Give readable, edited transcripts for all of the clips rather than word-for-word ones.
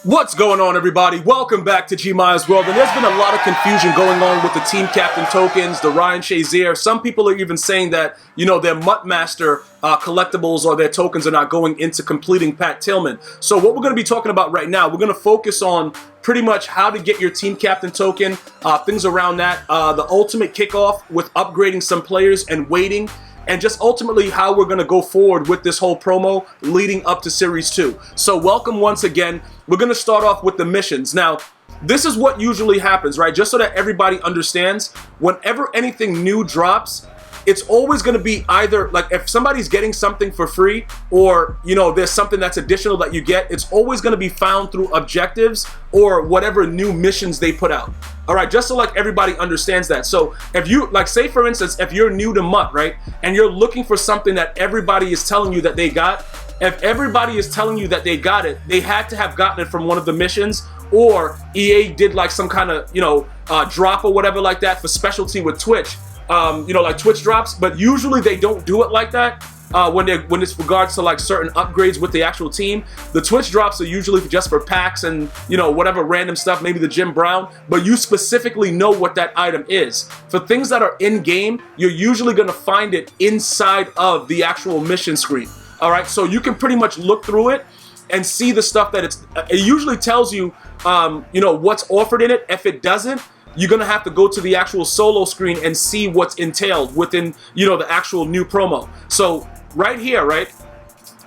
What's going on, everybody? Welcome back to GmiasWorld. And there's been a lot of confusion going on with the team captain tokens, the Ryan Shazier. Some people are even saying that, their Mutt Master collectibles or their tokens are not going into completing Pat Tillman. So what we're going to be talking about right now, we're going to focus on pretty much how to get your team captain token, things around that, the ultimate kickoff with upgrading some players and waiting, and just ultimately how we're going to go forward with this whole promo leading up to Series 2. So welcome once again. We're going to start off with the missions. Now, this is what usually happens, right? Just so that everybody understands, whenever anything new drops, it's always going to be either, like, if somebody's getting something for free or, there's something that's additional that you get, it's always going to be found through objectives or whatever new missions they put out. All right, just so like everybody understands that. So if you, like, say for instance, if you're new to Mutt, right, and you're looking for something that everybody is telling you that they got, if everybody is telling you that they got it, they had to have gotten it from one of the missions, or EA did like some kind of, drop or whatever like that for specialty with Twitch. Like Twitch drops, but usually they don't do it like that when it's regards to like certain upgrades with the actual team. The Twitch drops are usually just for packs and whatever random stuff, maybe the Jim Brown, but you specifically know what that item is. For things that are in game, you're usually going to find it inside of the actual mission screen. All right, so you can pretty much look through it and see the stuff that it usually tells you what's offered in it. If it doesn't, you're going to have to go to the actual solo screen and see what's entailed within, the actual new promo. So right here, right,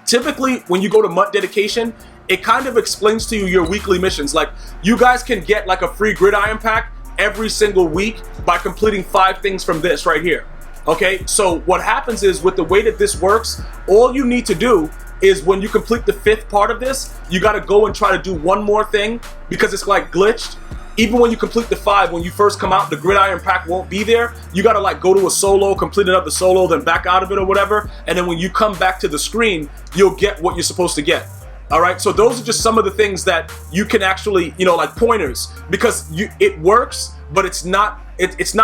typically when you go to Mutt Dedication, it kind of explains to you your weekly missions. Like, you guys can get like a free gridiron pack every single week by completing 5 things from this right here. Okay, so what happens is, with the way that this works, all you need to do is when you complete the 5th part of this, you got to go and try to do one more thing because it's like glitched. Even when you complete the 5, when you first come out, the gridiron pack won't be there. You gotta like go to a solo, complete another solo, then back out of it or whatever. And then when you come back to the screen, you'll get what you're supposed to get. All right, so those are just some of the things that you can actually, like pointers, because it works, but it's not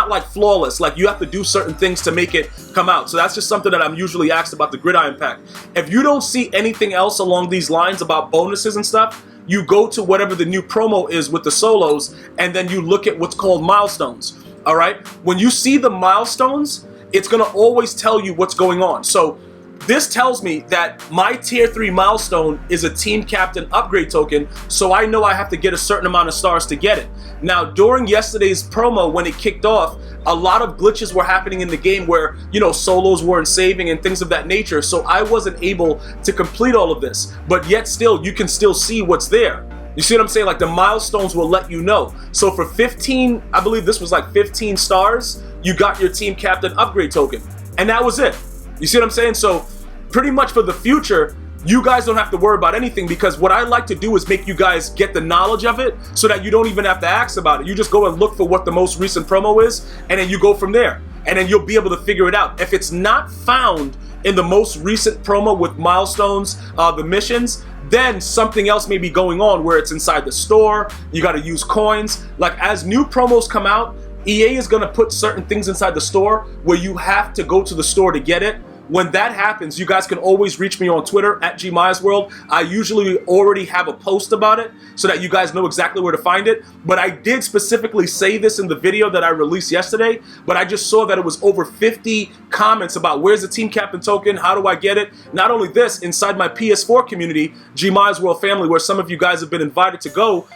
like flawless. Like, you have to do certain things to make it come out. So that's just something that I'm usually asked about the gridiron pack. If you don't see anything else along these lines about bonuses and stuff, you go to whatever the new promo is with the solos, and then you look at what's called milestones. All right, when you see the milestones, it's going to always tell you what's going on. So this tells me that my tier 3 milestone is a team captain upgrade token, so I know I have to get a certain amount of stars to get it. Now, during yesterday's promo, when it kicked off, a lot of glitches were happening in the game where, solos weren't saving and things of that nature, so I wasn't able to complete all of this. But yet still, you can still see what's there. You see what I'm saying? Like, the milestones will let you know. So for 15, I believe this was like 15 stars, you got your team captain upgrade token. And that was it. You see what I'm saying? So pretty much for the future, you guys don't have to worry about anything, because what I like to do is make you guys get the knowledge of it so that you don't even have to ask about it. You just go and look for what the most recent promo is, and then you go from there. And then you'll be able to figure it out. If it's not found in the most recent promo with milestones, the missions, then something else may be going on where it's inside the store. You got to use coins. Like, as new promos come out, EA is going to put certain things inside the store where you have to go to the store to get it. When that happens, you guys can always reach me on Twitter at GmiasWorld. I usually already have a post about it so that you guys know exactly where to find it. But I did specifically say this in the video that I released yesterday, but I just saw that it was over 50 comments about where's the team captain token, how do I get it? Not only this, inside my PS4 community, GmiasWorld family, where some of you guys have been invited to go,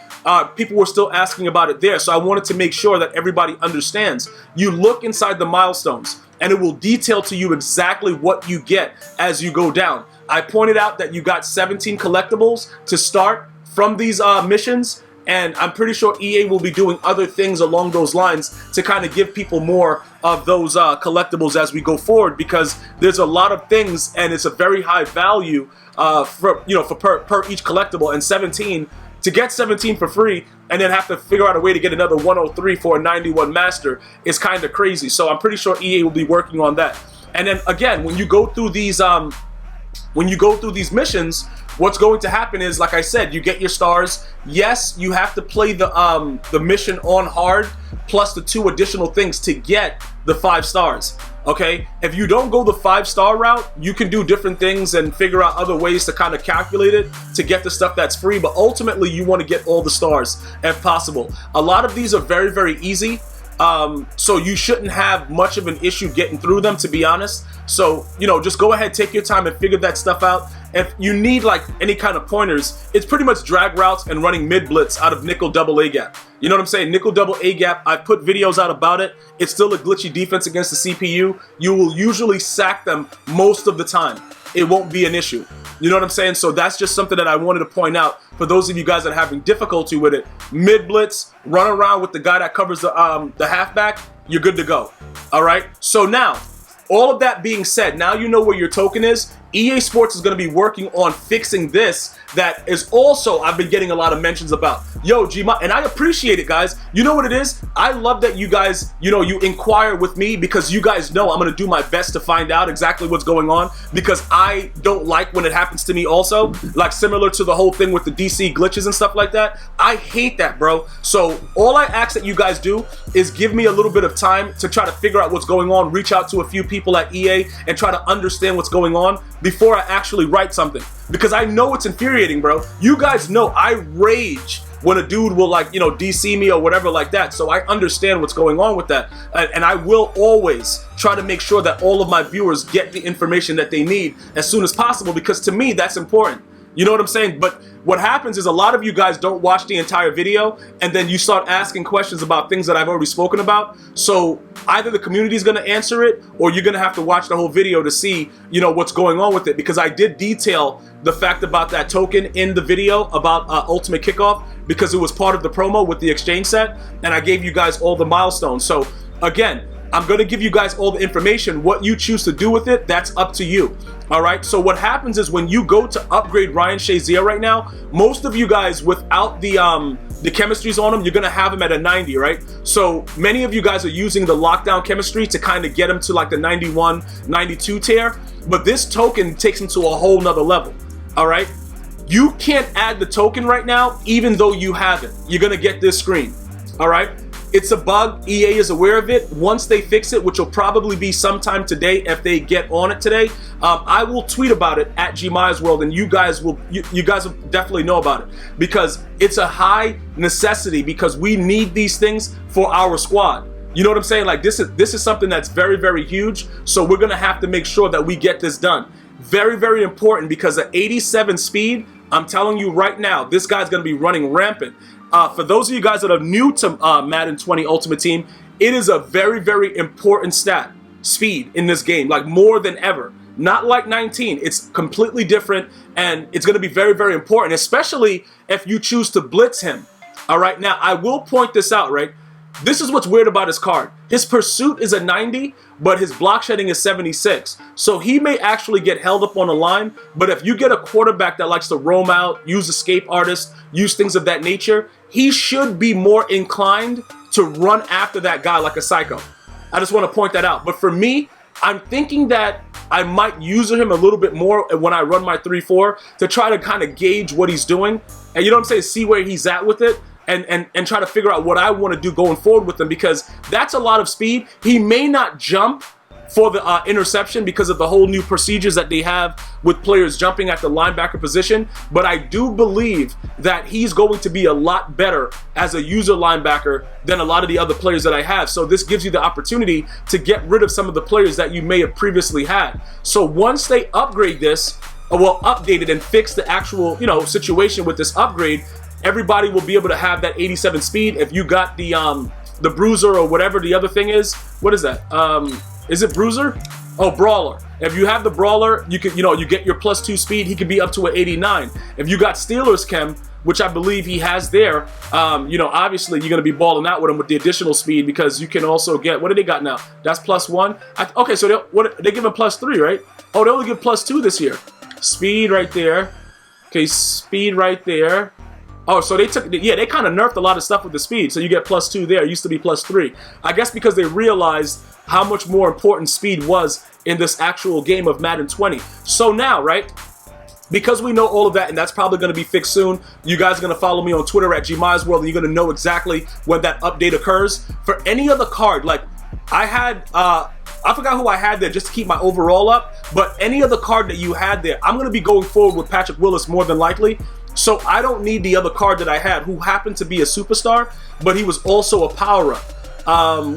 people were still asking about it there. So I wanted to make sure that everybody understands. You look inside the milestones, and it will detail to you exactly what you get as you go down. I pointed out that you got 17 collectibles to start from these missions, and I'm pretty sure EA will be doing other things along those lines to kind of give people more of those collectibles as we go forward, because there's a lot of things, and it's a very high value for per each collectible, and 17. To get 17 for free and then have to figure out a way to get another 103 for a 91 master is kind of crazy. So I'm pretty sure EA will be working on that. And then again, when you go through these missions, what's going to happen is, like I said, you get your stars. Yes, you have to play the mission on hard plus the 2 additional things to get the 5 stars. Okay, if you don't go the 5-star route, you can do different things and figure out other ways to kind of calculate it to get the stuff that's free, but ultimately you want to get all the stars if possible. A lot of these are very, very easy, so you shouldn't have much of an issue getting through them, to be honest. So, you know, just go ahead, take your time and figure that stuff out. If you need like any kind of pointers, it's pretty much drag routes and running mid blitz out of nickel double A gap. You know what I'm saying? Nickel double A gap, I've put videos out about it. It's still a glitchy defense against the CPU. You will usually sack them most of the time. It won't be an issue. You know what I'm saying? So that's just something that I wanted to point out for those of you guys that are having difficulty with it. Mid blitz, run around with the guy that covers the halfback, you're good to go. All right? So now, all of that being said, now you know where your token is. EA Sports is going to be working on fixing this. That is also, I've been getting a lot of mentions about. Yo, and I appreciate it, guys. You know what it is? I love that you guys, you know, you inquire with me because you guys know I'm going to do my best to find out exactly what's going on, because I don't like when it happens to me also. Like similar to the whole thing with the DC glitches and stuff like that. I hate that, bro. So all I ask that you guys do is give me a little bit of time to try to figure out what's going on, reach out to a few people at EA and try to understand what's going on before I actually write something. Because I know it's infuriating, bro. You guys know I rage when a dude will, like, you know, DC me or whatever like that. So I understand what's going on with that. And I will always try to make sure that all of my viewers get the information that they need as soon as possible, because to me, that's important. You know what I'm saying? But what happens is a lot of you guys don't watch the entire video and then you start asking questions about things that I've already spoken about. So either the community is going to answer it or you're going to have to watch the whole video to see, you know, what's going on with it. Because I did detail the fact about that token in the video about Ultimate Kickoff, because it was part of the promo with the exchange set. And I gave you guys all the milestones. So again, I'm going to give you guys all the information. What you choose to do with it, that's up to you. All right. So what happens is when you go to upgrade Ryan Shazier right now, most of you guys without the chemistries on him, you're going to have him at a 90, right? So many of you guys are using the lockdown chemistry to kind of get him to like the 91, 92 tier. But this token takes him to a whole nother level. All right. You can't add the token right now, even though you have it. You're going to get this screen. All right. It's a bug. EA is aware of it. Once they fix it, which will probably be sometime today if they get on it today, I will tweet about it at GmiasWorld, and you guys will definitely know about it, because it's a high necessity, because we need these things for our squad. You know what I'm saying? Like this is something that's very, very huge. So we're gonna have to make sure that we get this done. Very, very important, because at 87 speed, I'm telling you right now, this guy's gonna be running rampant. For those of you guys that are new to Madden 20 Ultimate Team, it is a very, very important stat, speed in this game, like more than ever. Not like 19, it's completely different, and it's going to be very, very important, especially if you choose to blitz him. All right, now I will point this out, right? This is what's weird about his card. His pursuit is a 90, but his block shedding is 76. So he may actually get held up on the line, but if you get a quarterback that likes to roam out, use escape artists, use things of that nature, he should be more inclined to run after that guy like a psycho. I just want to point that out. But for me, I'm thinking that I might use him a little bit more when I run my 3-4 to try to kind of gauge what he's doing. And you know what I'm saying? See where he's at with it. And try to figure out what I want to do going forward with him, because that's a lot of speed. He may not jump for the interception because of the whole new procedures that they have with players jumping at the linebacker position, but I do believe that he's going to be a lot better as a user linebacker than a lot of the other players that I have. So this gives you the opportunity to get rid of some of the players that you may have previously had. So once they upgrade this, well, update it and fix the actual, you know, situation with this upgrade, everybody will be able to have that 87 speed. If you got the bruiser or whatever the other thing is, what is that? Is it bruiser? Oh, brawler. If you have the brawler, you can, you know, you get your +2 speed. He could be up to an 89. If you got Steelers Chem, which I believe he has there, you know, obviously you're gonna be balling out with him with the additional speed, because you can also get, what do they got now? That's +1. Okay, so they give him +3, right? Oh, they only give +2 this year. Speed right there. Okay, speed right there. Oh, so they took, yeah, they kind of nerfed a lot of stuff with the speed. So you get +2 there. It used to be +3. I guess because they realized how much more important speed was in this actual game of Madden 20. So now, right, because we know all of that, and that's probably going to be fixed soon, you guys are going to follow me on Twitter at GmiasWorld, and you're going to know exactly when that update occurs. For any other card, like I had I forgot who I had there just to keep my overall up, but any other card that you had there, I'm going to be going forward with Patrick Willis more than likely. So I don't need the other card that I had, who happened to be a superstar, but he was also a power-up.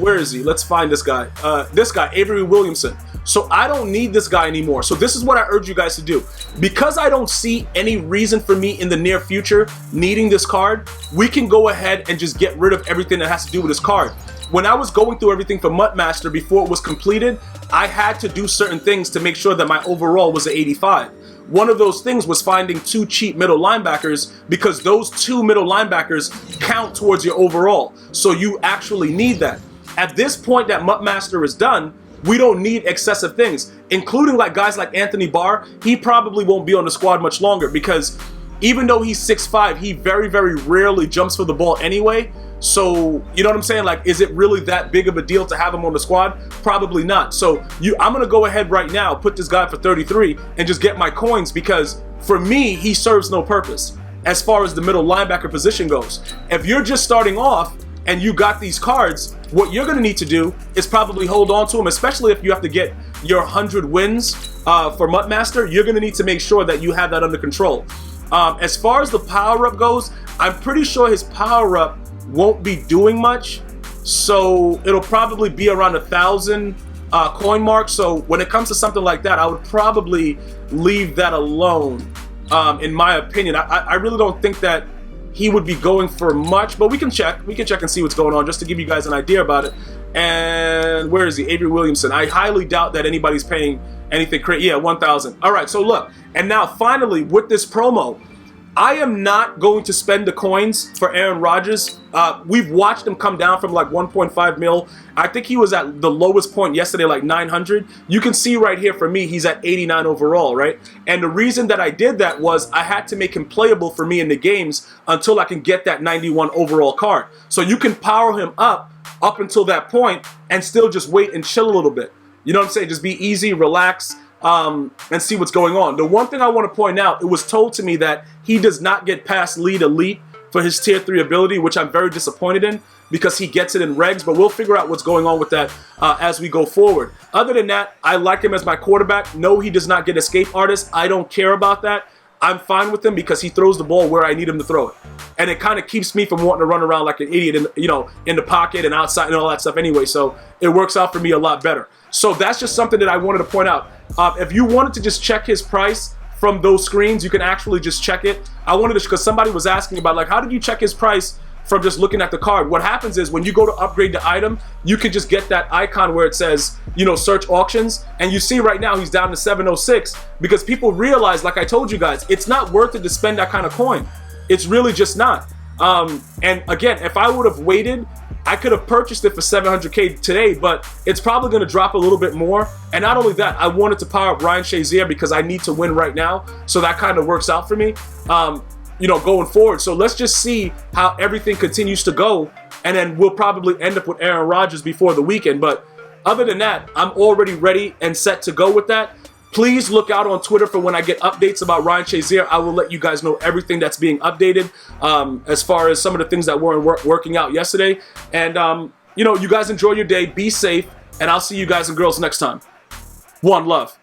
Where is he? Let's find this guy. This guy, Avery Williamson. So I don't need this guy anymore. So this is what I urge you guys to do. Because I don't see any reason for me in the near future needing this card, we can go ahead and just get rid of everything that has to do with this card. When I was going through everything for MUT Master before it was completed, I had to do certain things to make sure that my overall was an 85. One of those things was finding 2 cheap middle linebackers, because those 2 middle linebackers count towards your overall. So you actually need that. At this point that MUT Master is done, we don't need excessive things, including like guys like Anthony Barr. He probably won't be on the squad much longer, because even though he's 6'5", he very, very rarely jumps for the ball anyway. So, you know what I'm saying? Like, is it really that big of a deal to have him on the squad? Probably not. So I'm going to go ahead right now, put this guy for 33 and just get my coins, because for me, he serves no purpose as far as the middle linebacker position goes. If you're just starting off and you got these cards, what you're going to need to do is probably hold on to them, especially if you have to get your 100 wins for MUT Master. You're going to need to make sure that you have that under control. As far as the power-up goes, I'm pretty sure his power-up won't be doing much, so it'll probably be around 1,000 coin mark. So when it comes to something like that, I would probably leave that alone, in my opinion. I really don't think that he would be going for much, but we can check and see what's going on, just to give you guys an idea about it. And where is he? Avery Williamson. I highly doubt that anybody's paying anything crazy. Yeah, 1,000. All right, so look, and now finally with this promo, I am not going to spend the coins for Aaron Rodgers. We've watched him come down from like 1.5 mil. I think he was at the lowest point yesterday, like 900. You can see right here for me, he's at 89 overall, right? And the reason that I did that was I had to make him playable for me in the games until I can get that 91 overall card. So you can power him up until that point and still just wait and chill a little bit. You know what I'm saying? Just be easy, relax, and see what's going on. The one thing I want to point out, it was told to me that he does not get past lead elite for his tier 3 ability, which I'm very disappointed in, because he gets it in regs, but we'll figure out what's going on with that as we go forward. Other than that, I like him as my quarterback. No, he does not get escape artist. I don't care about that. I'm fine with him because he throws the ball where I need him to throw it. And it kind of keeps me from wanting to run around like an idiot in the pocket and outside and all that stuff anyway. So it works out for me a lot better. So that's just something that I wanted to point out. If you wanted to just check his price from those screens, you can actually just check it. I wanted to, because somebody was asking about, like, how did you check his price from just looking at the card? What happens is when you go to upgrade the item, you can just get that icon where it says, search auctions. And you see right now he's down to 706 because people realize, like I told you guys, it's not worth it to spend that kind of coin. It's really just not. And again, if I would have waited, I could have purchased it for 700K today, but it's probably going to drop a little bit more. And not only that, I wanted to power up Ryan Shazier because I need to win right now. So that kind of works out for me, going forward. So let's just see how everything continues to go. And then we'll probably end up with Aaron Rodgers before the weekend. But other than that, I'm already ready and set to go with that. Please look out on Twitter for when I get updates about Ryan Shazier. I will let you guys know everything that's being updated as far as some of the things that weren't working out yesterday. And, you guys enjoy your day. Be safe. And I'll see you guys and girls next time. One love.